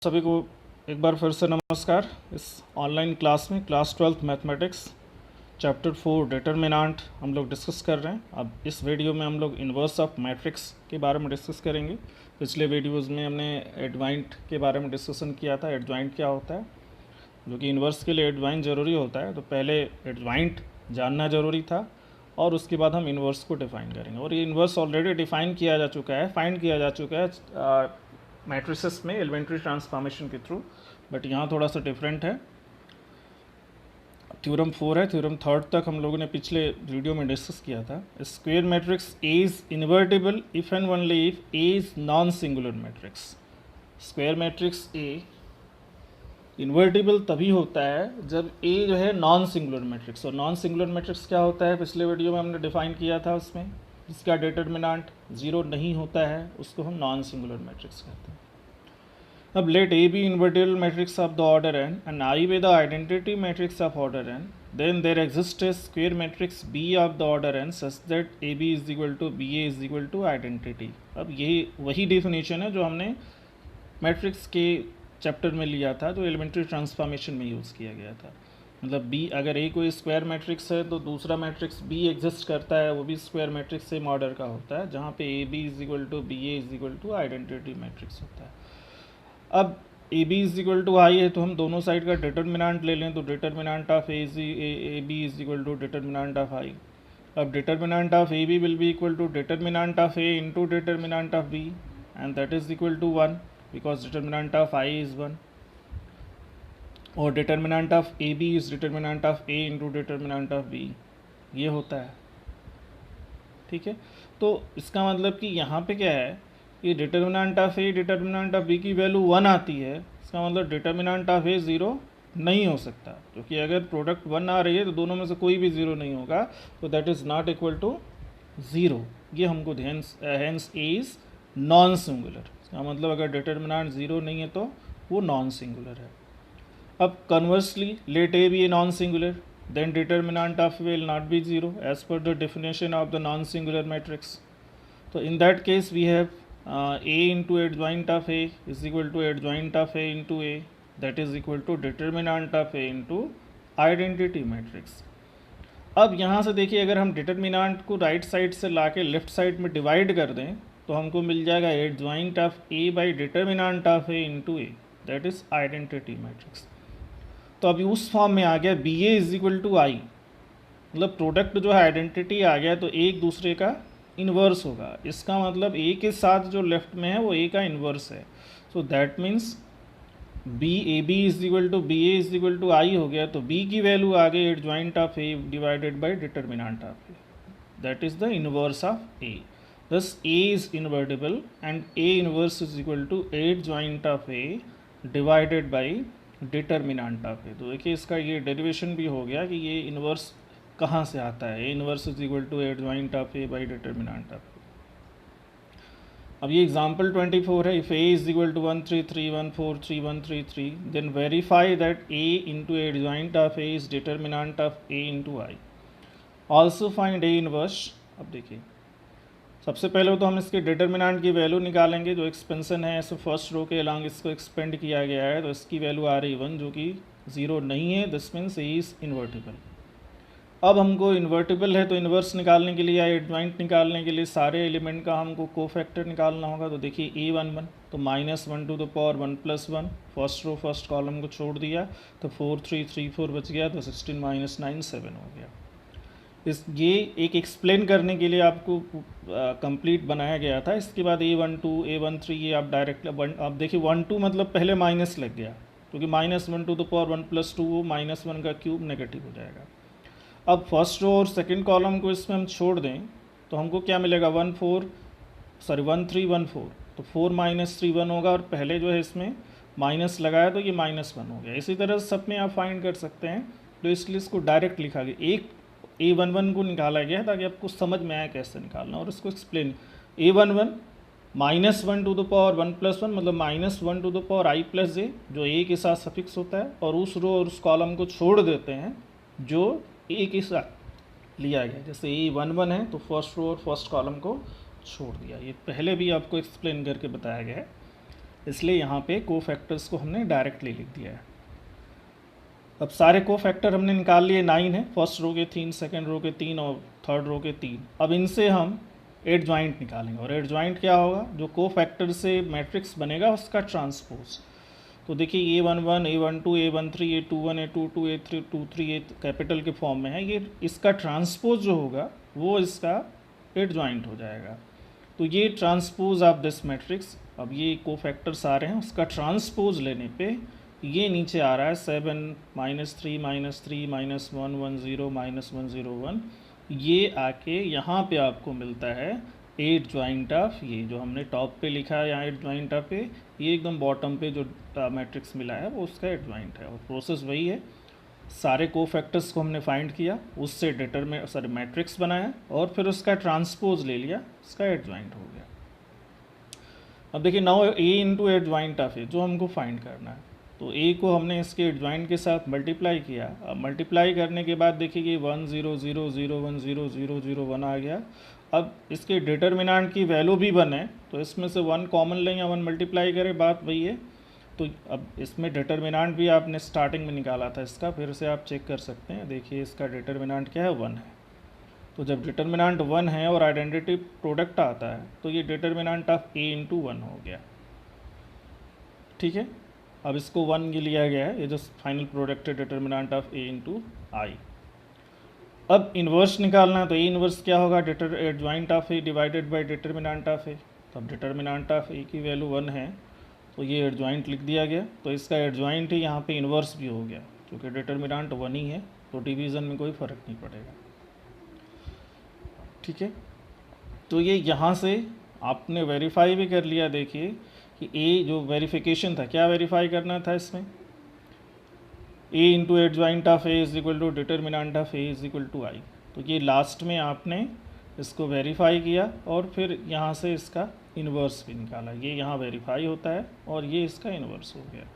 सभी को एक बार फिर से नमस्कार। इस ऑनलाइन क्लास में class 12th mathematics chapter 4 determinant हम लोग डिस्कस कर रहे हैं। अब इस वीडियो में हम लोग इन्वर्स ऑफ मैट्रिक्स के बारे में डिस्कस करेंगे। पिछले वीडियोज़ में हमने एडजॉइंट के बारे में डिस्कशन किया था। एडजॉइंट क्या होता है, जो कि इन्वर्स के लिए एडजॉइंट ज़रूरी होता है। तो पहले एडजॉइंट जानना ज़रूरी था और उसके बाद हम इन्वर्स को डिफ़ाइन करेंगे। और ये इन्वर्स ऑलरेडी डिफ़ाइन किया जा चुका है, फाइंड किया जा चुका है मैट्रिसेस में एलिमेंट्री ट्रांसफॉर्मेशन के थ्रू, बट यहाँ थोड़ा सा डिफरेंट है। थ्योरम 4 है, थ्योरम 3 तक हम लोगों ने पिछले वीडियो में डिस्कस किया था। Square matrix A is invertible if and only if A is non singular matrix. Square matrix A invertible तभी होता है जब ए जो है नॉन सिंगुलर मैट्रिक्स। और नॉन सिंगुलर मैट्रिक्स क्या होता है, पिछले वीडियो में हमने डिफाइन किया था। उसमें जिसका डिटरमिनेंट 0 नहीं होता है उसको हम नॉन सिंगुलर मैट्रिक्स कहते हैं। अब let A be invertible matrix of the order n and I be the identity matrix of order n, then there exists a square matrix B of the order n such that AB is equal to BA is equal to identity। अब यही वही definition है जो हमने matrix के chapter में लिया था, जो एलिमेंट्री ट्रांसफॉर्मेशन में यूज़ किया गया था। मतलब B अगर A कोई स्क्वायर मैट्रिक्स है तो दूसरा मैट्रिक्स B एग्जिस्ट करता है, वो भी स्क्वायर मैट्रिक्स सेम ऑर्डर का होता है, जहाँ पे AB is equal to BA is equal to identity matrix होता है। अब A B is equal to I है तो हम दोनों साइड का डिटरमिनेंट ले लें, तो determinant of A B is equal to determinant of I. अब determinant of A B will be equal to determinant of A into determinant of B, and that is equal to 1 because determinant of I is 1। और determinant of A B is determinant of A into determinant of B, ये होता है। ठीक है, तो इसका मतलब कि यहाँ पे क्या है कि determinant of A determinant of B की वैल्यू 1 आती है। इसका मतलब डिटरमिनेंट ऑफ ए 0 नहीं हो सकता, क्योंकि अगर प्रोडक्ट 1 आ रही है तो दोनों में से कोई भी 0 नहीं होगा, तो that is not equal to 0। ये हमको hence A is non singular. इसका मतलब अगर डिटरमिनेंट 0 नहीं है तो वो नॉन सिंगुलर है। अब conversely let A be a non singular, then determinant of A will not be 0 as per the definition of the non-singular matrix. So in that case we have A into adjoint of A is equal to adjoint of A into A, that is equal to determinant of A into identity matrix. अब यहाँ से देखिए, अगर हम determinant को right side से ला के left side में डिवाइड कर दें तो हमको मिल जाएगा adjoint of A by determinant of A into A, that is identity matrix. तो अभी उस फॉर्म में आ गया B A is equal to I, मतलब प्रोडक्ट जो है आइडेंटिटी आ गया, तो एक दूसरे का इन्वर्स होगा। इसका मतलब ए के साथ जो लेफ्ट में है वो ए का इन्वर्स है। So that means B A B is equal to B A is equal to I हो गया, तो बी की वैल्यू आ गई adjoint of A divided by determinant of A, that is the inverse of A. Thus A is invertible and A inverse is equal to adjoint of A divided by determinant of A. तो देखिए इसका ये derivation भी हो गया कि ये inverse कहाँ से आता है। A inverse is equal to adjoint of A by determinant of A. अब ये एग्जांपल 24 है। If A is equal to 1 3 3 1 4 3 1 3 3 then verify that A into adjoint of A is determinant of A into I. Also find A inverse. अब देखिए सबसे पहले तो हम इसके डिटरमिनेंट की वैल्यू निकालेंगे। जो एक्सपेंशन है इसे फर्स्ट रो के अलॉन्ग इसको एक्सपेंड किया गया है, तो इसकी वैल्यू आ रही 1 जो कि 0 नहीं है, this means A is invertible. अब हमको इन्वर्टिबल है तो इन्वर्स निकालने के लिए या एडजॉइंट निकालने के लिए सारे एलिमेंट का हमको कोफैक्टर निकालना होगा। तो देखिए A11 तो -1 to the power 1 + 1, first row first column को छोड़ दिया तो 4 3 3 4 बच गया, तो 16 - 9 7 हो गया। ये एक एक्सप्लेन करने के लिए आपको कंप्लीट बनाया गया था। इसके बाद A12 A13 ये आप डायरेक्ट अब देखिए 1 2 मतलब पहले माइनस लग गया, क्योंकि -1 टू द पावर 1 + 2 वो -1 का क्यूब नेगेटिव हो जाएगा। अब फर्स्ट रो और सेकंड कॉलम को इसमें हम छोड़ दें तो हमको क्या मिलेगा 1 3 1 4, तो 4 - 3 1 होगा, और पहले जो है इसमें माइनस लगाया तो ये -1 हो गया। इसी तरह सब में आप फाइंड कर सकते हैं, तो इसलिए इसको डायरेक्ट लिखा गया। एक A11 को निकाला गया है ताकि आपको समझ में आए कैसे निकालना, और इसको explain. A11 -1 to the power 1 + 1 मतलब -1 to the power I + j, जो A के साथ सफिक्स होता है, और उस रो और उस कॉलम को छोड़ देते हैं जो A के साथ लिया गया। जैसे A11 है तो फर्स्ट रो और फर्स्ट कॉलम को छोड़ दिया। ये पहले भी आपको एक्सप्लेन करके बताया गया है। इसलिए यहाँ पे कोफैक्टर्स को हमने डायरेक्टली लिख दिया है। अब सारे कोफैक्टर हमने निकाल लिए, 9 है, फर्स्ट रो के 3, सेकंड रो के 3 और थर्ड रो के 3। अब इनसे हम एडजॉइंट निकालेंगे, और एडजॉइंट क्या होगा, जो कोफैक्टर से मैट्रिक्स बनेगा उसका ट्रांसपोज। तो देखिए A11, A12, A13, A21, A22, A23 ये कैपिटल के फॉर्म में है, ये इसका ट्रांसपोज जो होगा वो इसका एडजॉइंट हो जाएगा। तो ये ट्रांसपोज ऑफ दिस मैट्रिक्स, अब ये कोफैक्टर्स आ रहे हैं, उसका ट्रांसपोज लेने पे ये नीचे आ रहा है 7 -3 -3 -1 1 0 -1 0 1, ये आके यहाँ पे आपको मिलता है एड जॉइंट ऑफ, ये जो हमने टॉप पे लिखा है यहाँ एड जॉइंट ऑफ पे, ये एकदम बॉटम पे जो मैट्रिक्स मिला है वो उसका एड जॉइंट है। और प्रोसेस वही है, सारे कोफैक्टर्स को हमने फाइंड किया, उससे मैट्रिक्स बनाया और फिर उसका ट्रांसपोज ले लिया, उसका एड जॉइंट हो गया। अब देखिए now A into adjoint of A जो हमको फाइंड करना है, तो ए को हमने इसके एडजॉइंट के साथ मल्टीप्लाई किया। अब मल्टीप्लाई करने के बाद देखिए कि 1 0 0 0 1 0 0 0 1 आ गया। अब इसके डिटर्मिनेंट की वैल्यू भी 1 है, तो इसमें से 1 कॉमन लें या 1 मल्टीप्लाई करें, बात वही है। तो अब इसमें डिटर्मिनेंट भी आपने स्टार्टिंग में निकाला था इसका, फिर से आप चेक कर सकते हैं। देखिए इसका डिटर्मिनेंट क्या है, 1 है। तो जब डिटर्मिनेंट 1 है और आइडेंटिटी प्रोडक्ट आता है तो ये डिटर्मिनेंट ऑफ ए इंटू 1 हो गया, ठीक है। अब इसको 1 ये लिया गया है, ये जो फाइनल प्रोडक्ट है determinant of A into I. अब इन्वर्स निकालना है, तो ए इन्वर्स क्या होगा, adjoint of A divided by determinant of A. तो अब डिटर्मिनेंट ऑफ ए की वैल्यू 1 है, तो ये एडजॉइंट लिख दिया गया, तो इसका एडजॉइंट ही यहाँ पे इन्वर्स भी हो गया, क्योंकि डिटर्मिनेंट 1 ही है, तो डिवीज़न में कोई फ़र्क नहीं पड़ेगा, ठीक है। तो ये यहाँ से आपने वेरीफाई भी कर लिया। देखिए कि ए जो वेरिफिकेशन था, क्या वेरीफाई करना था इसमें, A into adjoint of A is equal to determinant of A is equal to I. तो ये लास्ट में आपने इसको वेरीफाई किया और फिर यहाँ से इसका इन्वर्स भी निकाला, ये यहाँ वेरीफाई होता है और ये इसका इन्वर्स हो गया।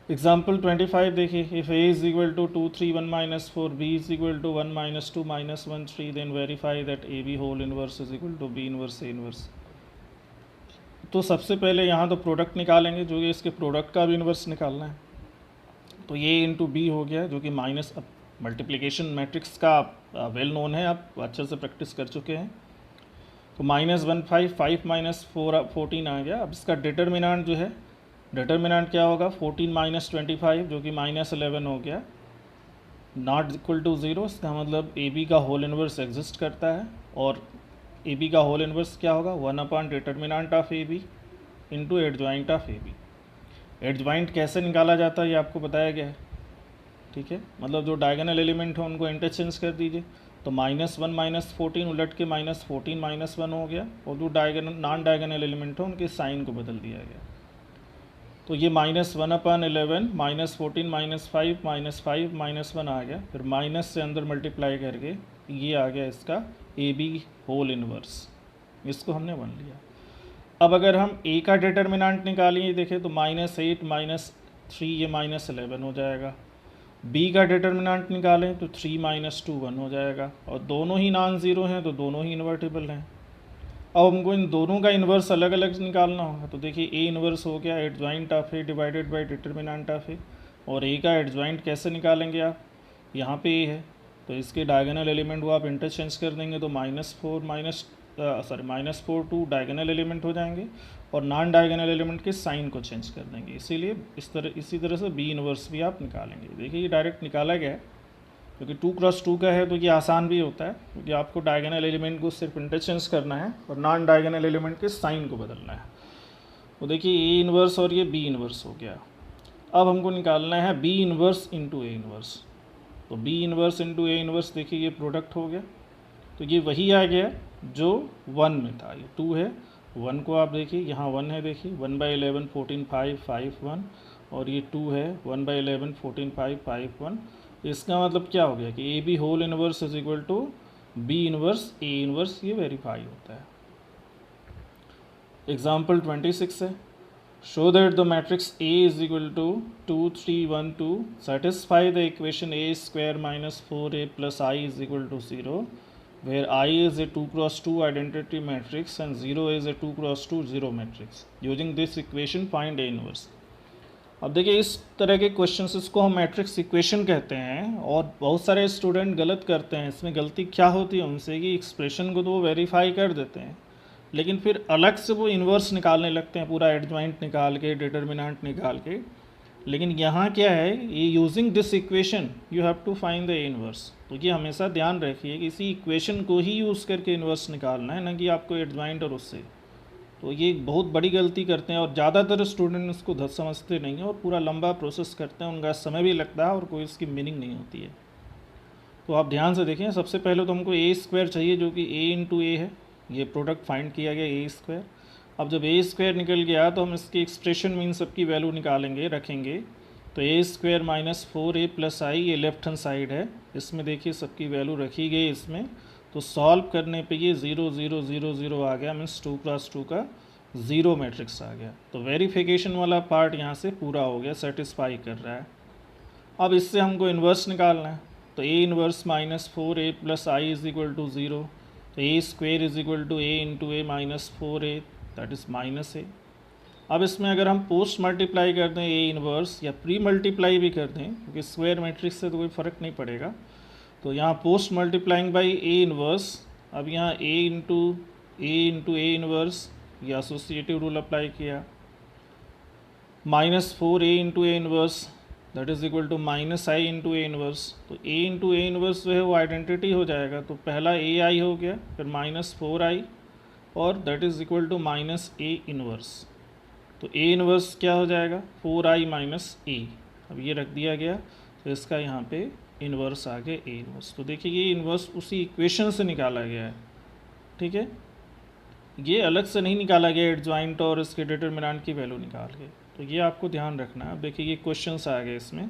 एग्जाम्पल 25 देखिए, if A is equal to 2 3 1 minus 4, B is equal to 1 minus 2 minus 1 3, then verify that A B whole inverse is equal to B inverse A inverse. तो सबसे पहले यहाँ तो प्रोडक्ट निकालेंगे, जो कि इसके प्रोडक्ट का भी इन्वर्स निकालना है। तो ये इंटू बी हो गया, जो कि माइनस, अब मल्टीप्लिकेशन मैट्रिक्स का वेल नोन है, आप अच्छे से प्रैक्टिस कर चुके हैं। तो -1 5 5 माइनस 4 14 आ गया। अब इसका डिटर्मिनेंट जो है, डिटर्मिनेंट क्या होगा, 14 माइनस 25 जो कि -11 हो गया, नॉट इक्वल टू 0। इसका मतलब ए बी का होल इन्वर्स एग्जिस्ट करता है, और ए बी का होल इन्वर्स क्या होगा, 1 upon determinant of A B into adjoint of A B. Adjoint कैसे निकाला जाता है ये आपको बताया गया है, ठीक है। मतलब जो डायगोनल एलिमेंट हो उनको इंटरचेंज कर दीजिए, तो -1 माइनस 14 उलट के -14 -1 हो गया, और जो नॉन डायगोनल एलिमेंट हो उनके साइन को बदल दिया गया। तो ये -1 अपॉन 11 -14 -5 -5 -1 आ गया, फिर माइनस से अंदर मल्टीप्लाई करके ये आ गया इसका ए बी होल इन्वर्स, इसको हमने 1 लिया। अब अगर हम ए का डिटर्मिनेंट निकालें, देखें तो -8 -3 ये -11 हो जाएगा। बी का डिटर्मिनेंट निकालें तो 3 -2 1 हो जाएगा, और दोनों ही नॉन ज़ीरो हैं तो दोनों ही इन्वर्टिबल हैं। अब हमको इन दोनों का इन्वर्स अलग अलग निकालना होगा। तो देखिए ए इन्वर्स हो गया adjoint of A divided by determinant of A, और ए का एडजॉइंट कैसे निकालेंगे आप, यहाँ पे ए है तो इसके डायगोनल एलिमेंट वो आप इंटरचेंज कर देंगे, तो -4 2 डायगोनल एलिमेंट हो जाएंगे, और नॉन डायगोनल एलिमेंट के साइन को चेंज कर देंगे। इसीलिए इसी तरह से बी इन्वर्स भी आप निकालेंगे। देखिए ये डायरेक्ट निकाला गया है, क्योंकि 2 क्रॉस 2 का है तो ये आसान भी होता है, क्योंकि आपको डायगोनल एलिमेंट को सिर्फ इंटरचेंज करना है और नॉन डायगोनल एलिमेंट के साइन को बदलना है। तो देखिए ए इन्वर्स और ये बी इन्वर्स हो गया। अब हमको निकालना है B inverse into A inverse. तो B inverse into A inverse, देखिए ये प्रोडक्ट हो गया, तो ये वही आ गया जो 1 में था, ये 2 है, 1 को आप देखिए यहाँ 1 है, देखिए 1/11 14 5 5 1, और ये 2 है 1/11 14 5 5 1। इसका मतलब क्या हो गया कि A B whole inverse is equal to B inverse A inverse, ये वेरीफाई होता है। एग्जाम्पल 26 है, show that the matrix A is equal to 2 3 1 2 satisfy the equation A square -4a + i is equal to 0 where I is a 2 cross 2 identity matrix and 0 is a 2 cross 2 0 matrix. Using this equation find A inverse. अब देखिए इस तरह के questions इसको हम matrix equation कहते हैं, और बहुत सारे स्टूडेंट गलत करते हैं। इसमें गलती क्या होती है उनसे कि एक्सप्रेशन को तो वो वेरीफाई कर देते हैं, लेकिन फिर अलग से वो इन्वर्स निकालने लगते हैं, पूरा एडजॉइंट निकाल के, डिटर्मिनेंट निकाल के। लेकिन यहाँ क्या है, ये using this equation you have to find the inverse. तो ये हमेशा ध्यान रखिए कि इसी इक्वेशन को ही यूज़ करके इन्वर्स निकालना है, ना कि आपको एडजॉइंट और उससे। तो ये बहुत बड़ी गलती करते हैं, और ज़्यादातर स्टूडेंट इसको समझते नहीं हैं और पूरा लंबा प्रोसेस करते हैं, उनका समय भी लगता है और कोई इसकी मीनिंग नहीं होती है। तो आप ध्यान से देखें, सबसे पहले तो हमको ए स्क्वायर चाहिए जो कि ए इंटू ए है। ये प्रोडक्ट फाइंड किया गया ए स्क्वायर। अब जब ए स्क्वायर निकल गया तो हम इसकी एक्सप्रेशन मीन सबकी वैल्यू निकालेंगे, रखेंगे। तो ए स्क्वायर माइनस 4a प्लस आई, ये लेफ्ट हैंड साइड है, इसमें देखिए सबकी वैल्यू रखी गई इसमें। तो सॉल्व करने पे ये 0 0 0 0 आ गया, मीन्स 2 क्रॉस 2 का 0 मैट्रिक्स आ गया। तो वेरिफिकेशन वाला पार्ट यहाँ से पूरा हो गया, सेटिस्फाई कर रहा है। अब इससे हमको इन्वर्स निकालना है। तो A inverse minus 4a plus I is equal to 0। तो A square is equal to A into A minus 4a, that is minus A. अब इसमें अगर हम पोस्ट मल्टीप्लाई कर दें ए इन्वर्स, या प्री मल्टीप्लाई भी कर दें, क्योंकि स्क्वायर मैट्रिक्स से तो कोई फ़र्क नहीं पड़ेगा। तो यहाँ post multiplying by A inverse, अब यहाँ ए इंटू ए इन्वर्स, ये एसोसिएटिव रूल अप्लाई किया, minus 4a into A inverse that is equal to minus I into A inverse. तो ए इंटू ए इन्वर्स जो है वो आइडेंटिटी हो जाएगा। तो पहला ए आई हो गया, फिर माइनस 4i, और that is equal to minus A inverse. तो ए इन्वर्स क्या हो जाएगा, 4i माइनस ए। अब ये रख दिया गया, तो इसका यहाँ पे इन्वर्स आ गया ए इन्वर्स। तो देखिए ये इन्वर्स उसी इक्वेशन से निकाला गया है, ठीक है, ये अलग से नहीं निकाला गया एडजॉइंट और इसके डिटर्मिनेंट की वैल्यू निकाल के। तो ये आपको ध्यान रखना है। अब देखिए ये क्वेश्चंस आ गए इसमें,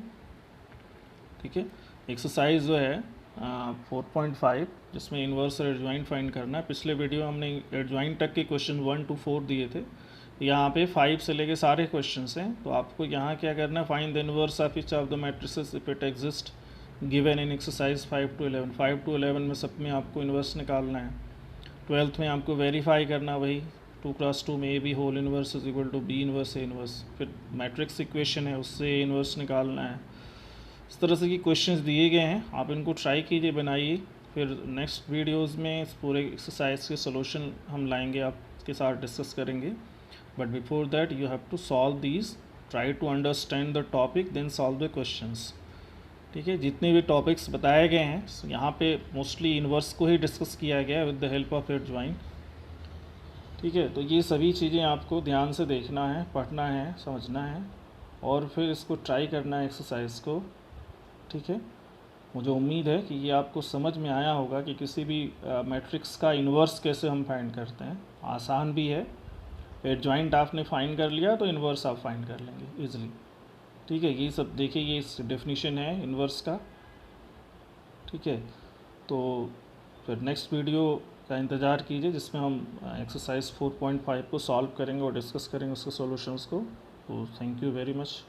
ठीक है। एक्सरसाइज जो है 4.5, जिसमें इन्वर्स और एडजॉइंट फाइंड करना है। पिछले वीडियो में हमने एडजॉइंट तक के क्वेश्चन 1 to 4 दिए थे, यहाँ पे 5 से लेके सारे क्वेश्चंस हैं। तो आपको यहाँ क्या करना है, find the inverse of each of the matrices if it exist given in exercise 5 to 11। 5 to 11 में सब में आपको इन्वर्स निकालना है। 12th में आपको वेरीफाई करना, वही 2 क्रॉस 2 में A B whole inverse is equal to B inverse A inverse. फिर मैट्रिक्स इक्वेशन है, उससे ए इन्वर्स निकालना है। इस तरह से कि क्वेश्चंस दिए गए हैं, आप इनको ट्राई कीजिए, बनाइए। फिर नेक्स्ट वीडियोस में इस पूरे एक्सरसाइज के सोल्यूशन हम लाएंगे, आपके साथ डिस्कस करेंगे। But before that you have to solve these, try to understand the topic, then solve the questions, ठीक है। जितने भी टॉपिक्स बताए गए हैं यहाँ पे मोस्टली इन्वर्स को ही डिस्कस किया गया है with the help of adjoint, ठीक है। तो ये सभी चीज़ें आपको ध्यान से देखना है, पढ़ना है, समझना है, और फिर इसको ट्राई करना है एक्सरसाइज को, ठीक है। मुझे उम्मीद है कि ये आपको समझ में आया होगा कि किसी भी मैट्रिक्स का इन्वर्स कैसे हम फाइंड करते हैं। आसान भी है, एडजॉइंट आपने फाइंड कर लिया तो इन्वर्स आप फाइंड कर लेंगे ईजिली, ठीक है। ये सब देखिए, ये इस डेफिनेशन है इन्वर्स का, ठीक है। तो फिर नेक्स्ट वीडियो का इंतज़ार कीजिए, जिसमें हम एक्सरसाइज 4.5 को सॉल्व करेंगे और डिस्कस करेंगे उसके सॉल्यूशंस को। तो थैंक यू वेरी मच।